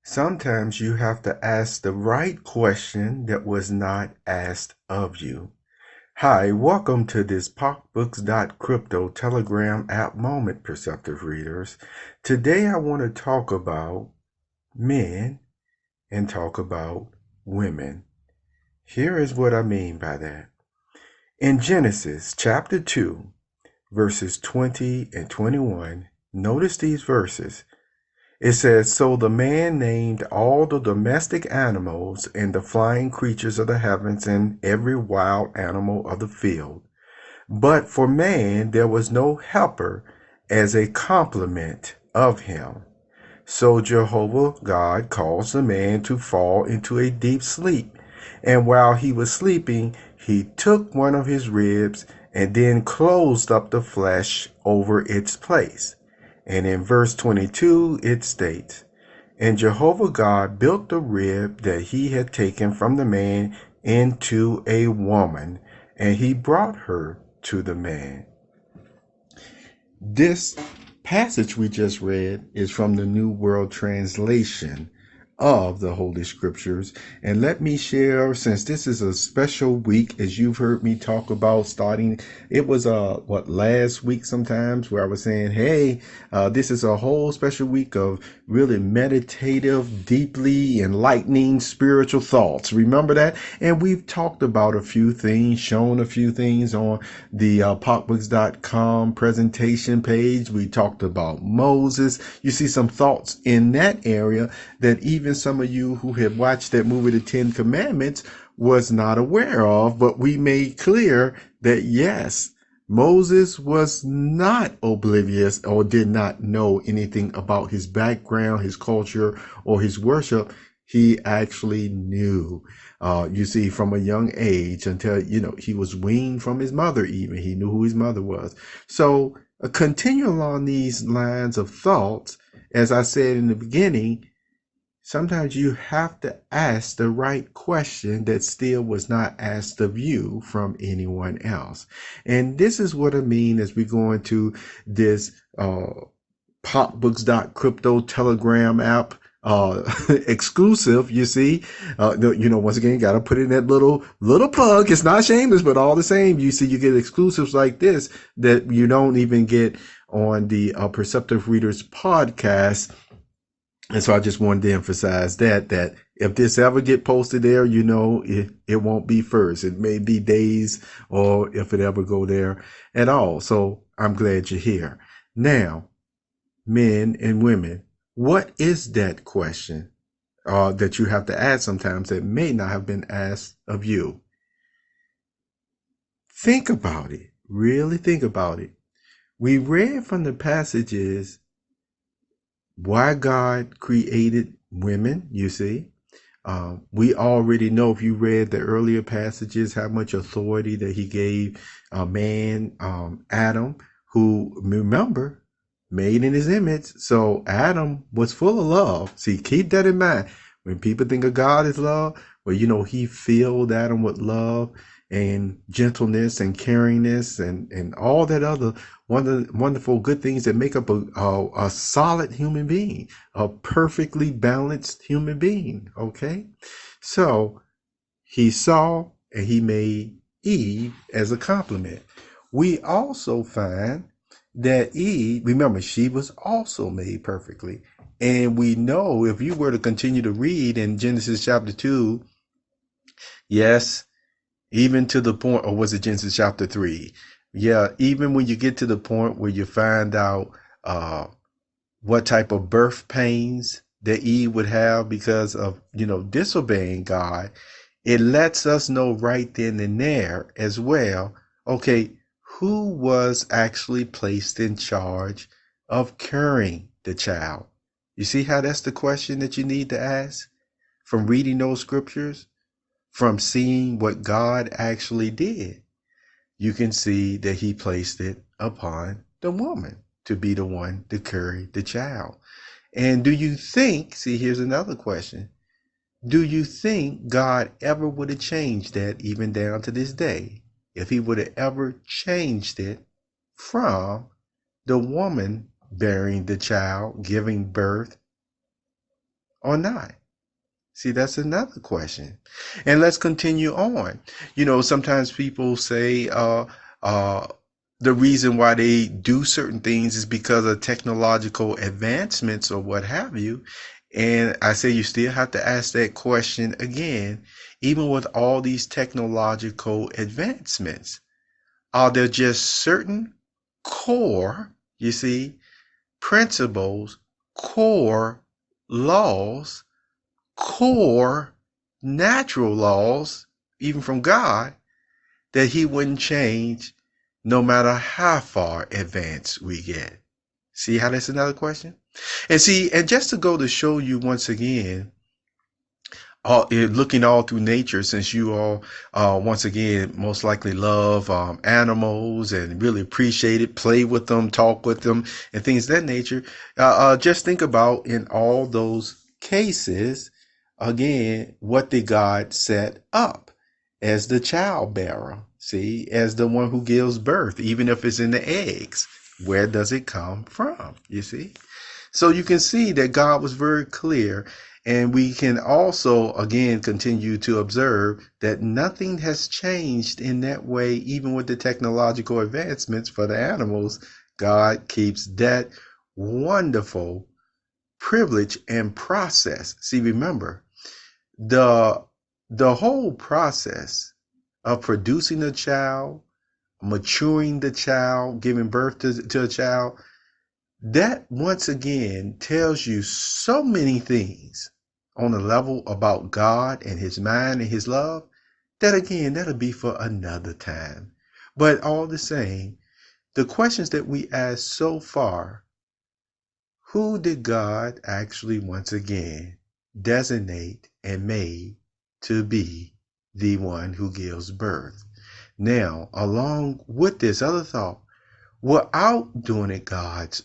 Sometimes you have to ask the right question that was not asked of you. Hi, welcome to this PocbooksCrypto Telegram app moment, perceptive readers. Today I want to talk about men and talk about women. Here is what I mean by that. In Genesis chapter 2, verses 20 and 21, notice these verses. It says, So the man named all the domestic animals and the flying creatures of the heavens and every wild animal of the field. But for man there was no helper as a complement of him. So Jehovah God caused the man to fall into a deep sleep. And while he was sleeping, he took one of his ribs and then closed up the flesh over its place. And in verse 22, it states, And Jehovah God built the rib that he had taken from the man into a woman, and he brought her to the man. This passage we just read is from the New World Translation of the Holy Scriptures. And let me share, since this is a special week, as you've heard me talk about starting, it was last week sometimes, where I was saying, hey, this is a whole special week of really meditative, deeply enlightening spiritual thoughts. Remember that? And we've talked about a few things, shown a few things on the PocbooksCrypto presentation page. We talked about Moses. You see some thoughts in that area that even some of you who have watched that movie, The Ten Commandments, was not aware of, but we made clear that yes, Moses was not oblivious or did not know anything about his background, his culture, or his worship. He actually knew, you see, from a young age until, he was weaned from his mother even. He knew who his mother was. So continue along these lines of thoughts. As I said in the beginning, sometimes you have to ask the right question that still was not asked of you from anyone else. And this is what I mean as we go into this PocbooksCrypto Telegram app exclusive. You see, once again, got to put in that little plug. It's not shameless, but all the same, you see, you get exclusives like this that you don't even get on the Perceptive Readers podcast. And so I just wanted to emphasize that if this ever get posted there, it won't be first. It may be days, or if it ever go there at all. So I'm glad you're here. Now, men and women, what is that question that you have to ask sometimes that may not have been asked of you? Think about it. Really think about it. We read from the passages why God created women, you see. We already know, if you read the earlier passages, how much authority that he gave man, Adam, who, remember, made in his image. So Adam was full of love. See, keep that in mind. When people think of God as love, well, he filled Adam with love and gentleness and caringness and all that other wonderful good things that make up a solid human being, a perfectly balanced human being. Okay, so he saw and he made Eve as a complement. We also find that Eve, remember, she was also made perfectly. And we know, if you were to continue to read in Genesis chapter 2, yes, even to the point, or was it Genesis chapter 3? Yeah, even when you get to the point where you find out what type of birth pains that Eve would have because of, disobeying God, it lets us know right then and there as well, okay, who was actually placed in charge of carrying the child? You see how that's the question that you need to ask from reading those scriptures? From seeing what God actually did, you can see that he placed it upon the woman to be the one to carry the child. And do you think, see, here's another question. Do you think God ever would have changed that, even down to this day, if he would have ever changed it from the woman bearing the child, giving birth, or not? See, that's another question. And let's continue on. Sometimes people say uh, the reason why they do certain things is because of technological advancements or what have you. And I say you still have to ask that question again, even with all these technological advancements. Are there just certain core, you see, principles, core laws, core natural laws, even from God, that he wouldn't change no matter how far advanced we get? See how that's another question? And just to go to show you once again, looking all through nature, since you all once again most likely love animals and really appreciate it, play with them, talk with them, and things of that nature. Just think about, in all those cases, again, what did God set up as the child bearer? See, as the one who gives birth, even if it's in the eggs, where does it come from? You see? So you can see that God was very clear. And we can also, again, continue to observe that nothing has changed in that way, even with the technological advancements for the animals. God keeps that wonderful privilege and process. See, remember, the whole process of producing a child, maturing the child, giving birth to a child, that once again tells you so many things on a level about God and his mind and his love, that again, that'll be for another time. But all the same, the questions that we asked so far, who did God actually once again designate and made to be the one who gives birth? Now, along with this other thought, without doing it God's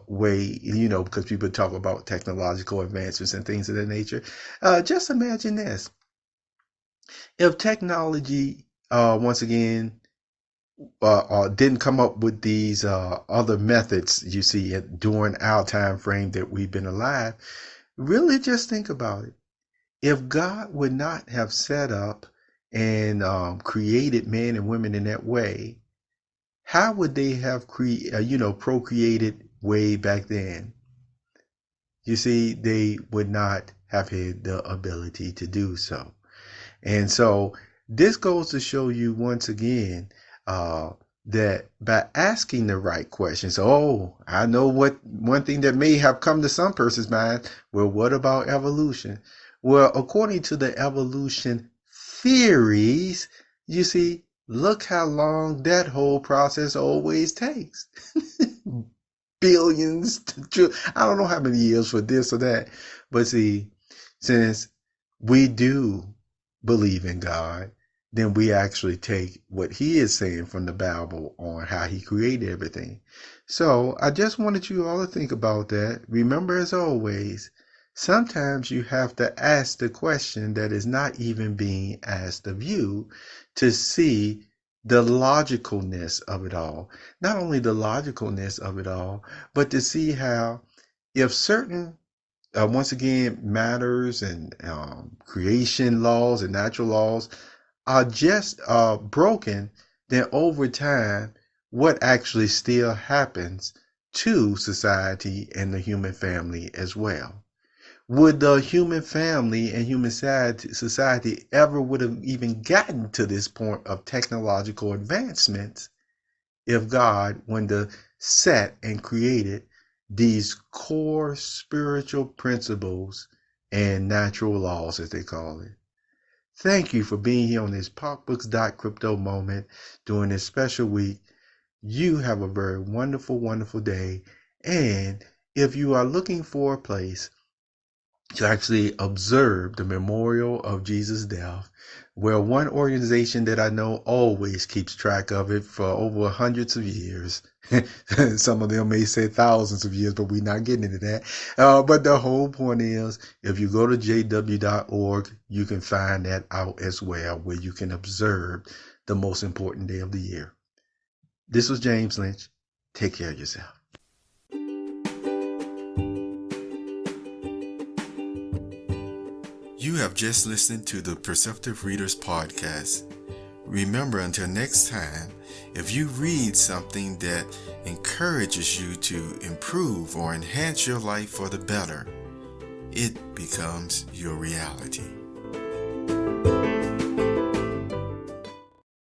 way, because people talk about technological advancements and things of that nature. Just imagine this. If technology, once again, didn't come up with these other methods, you see, during our time frame that we've been alive, really just think about it. If God would not have set up and created men and women in that way, how would they have procreated way back then? You see, they would not have had the ability to do so. And so this goes to show you once again that by asking the right questions, I know what one thing that may have come to some person's mind. Well, what about evolution? Well, according to the evolution theories, you see, look how long that whole process always takes. Billions, I don't know how many years for this or that. But see, since we do believe in God, then we actually take what he is saying from the Bible on how he created everything. So I just wanted you all to think about that. Remember, as always, sometimes you have to ask the question that is not even being asked of you, to see the logicalness of it all. Not only the logicalness of it all, but to see how, if certain once again, matters and creation laws and natural laws are just broken, then over time, what actually still happens to society and the human family as well? Would the human family and human society ever would have even gotten to this point of technological advancements if God, when the set and created these core spiritual principles and natural laws, as they call it? Thank you for being here on this PocbooksCrypto moment during this special week. You have a very wonderful, wonderful day. And if you are looking for a place to actually observe the memorial of Jesus' death, where one organization that I know always keeps track of it for over hundreds of years. Some of them may say thousands of years, but we're not getting into that. But the whole point is, if you go to jw.org, you can find that out as well, where you can observe the most important day of the year. This was James Lynch. Take care of yourself. You have just listened to the Perceptive Readers Podcast. Remember, until next time, if you read something that encourages you to improve or enhance your life for the better, it becomes your reality.